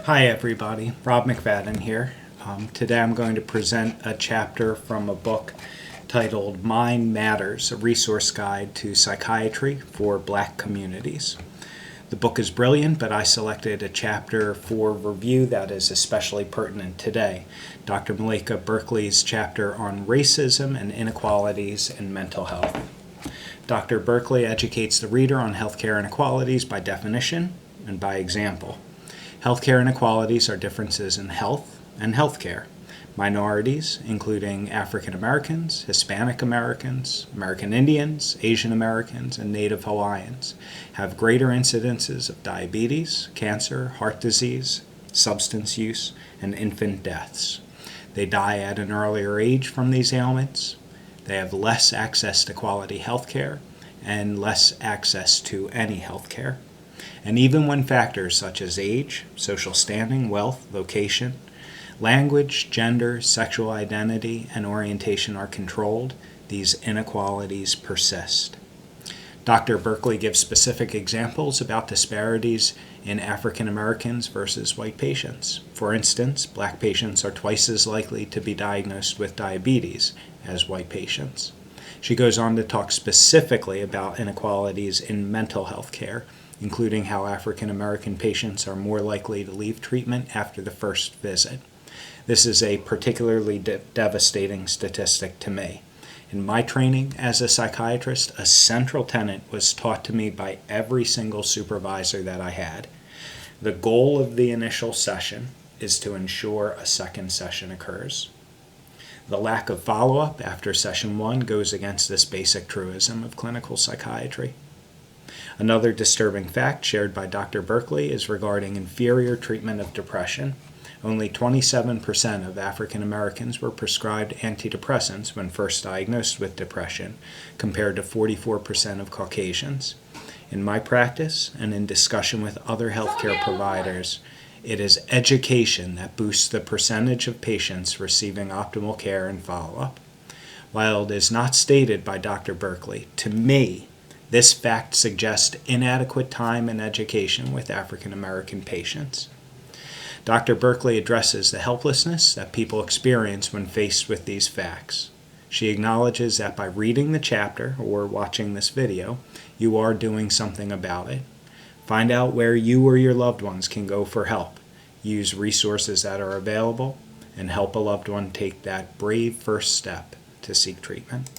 Hi everybody, Rob McFadden here. Today I'm going to present a chapter from a book titled Mind Matters, a resource guide to psychiatry for Black communities. The book is brilliant, but I selected a chapter for review that is especially pertinent today. Dr. Malaika Berkeley's chapter on racism and inequalities in mental health. Dr. Berkeley educates the reader on healthcare inequalities by definition and by example. Healthcare inequalities are differences in health and healthcare. Minorities, including African Americans, Hispanic Americans, American Indians, Asian Americans, and Native Hawaiians, have greater incidences of diabetes, cancer, heart disease, substance use, and infant deaths. They die at an earlier age from these ailments. They have less access to quality health care and less access to any health care. And even when factors such as age, social standing, wealth, location, language, gender, sexual identity, and orientation are controlled, these inequalities persist. Dr. Berkeley gives specific examples about disparities in African Americans versus white patients. For instance, Black patients are twice as likely to be diagnosed with diabetes as white patients. She goes on to talk specifically about inequalities in mental health care, including how African American patients are more likely to leave treatment after the first visit. This is a particularly devastating statistic to me. In my training as a psychiatrist, a central tenet was taught to me by every single supervisor that I had. The goal of the initial session is to ensure a second session occurs. The lack of follow-up after session 1 goes against this basic truism of clinical psychiatry. Another disturbing fact shared by Dr. Berkeley is regarding inferior treatment of depression. Only 27% of African Americans were prescribed antidepressants when first diagnosed with depression, compared to 44% of Caucasians. In my practice and in discussion with other healthcare providers, it is education that boosts the percentage of patients receiving optimal care and follow-up. While it is not stated by Dr. Berkeley, to me, this fact suggests inadequate time and education with African American patients. Dr. Berkeley addresses the helplessness that people experience when faced with these facts. She acknowledges that by reading the chapter or watching this video, you are doing something about it. Find out where you or your loved ones can go for help. Use resources that are available and help a loved one take that brave first step to seek treatment.